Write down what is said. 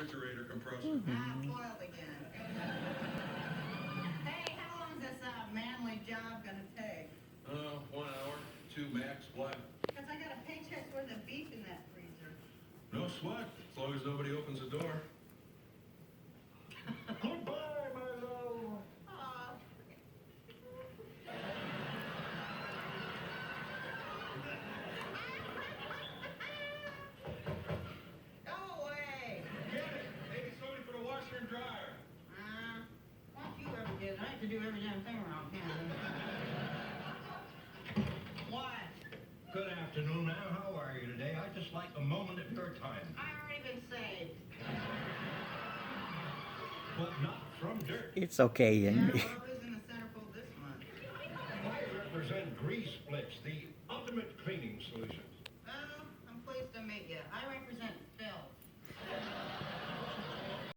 refrigerator compressor. Foiled again. Hey, how long is this manly job gonna take? 1 hour, 2 max. Why? Because I got a paycheck's worth of beef in that freezer. No sweat, as long as nobody opens the door. Goodbye, my love. Aw. Go away. Get it! Maybe somebody for the washer and dryer. What you ever did? I have to do every damn thing around Canada. What? Good afternoon, ma'am. How are you today? I'd just like a moment of your time. I already been saved. But not from dirt. It's okay, Henry. Never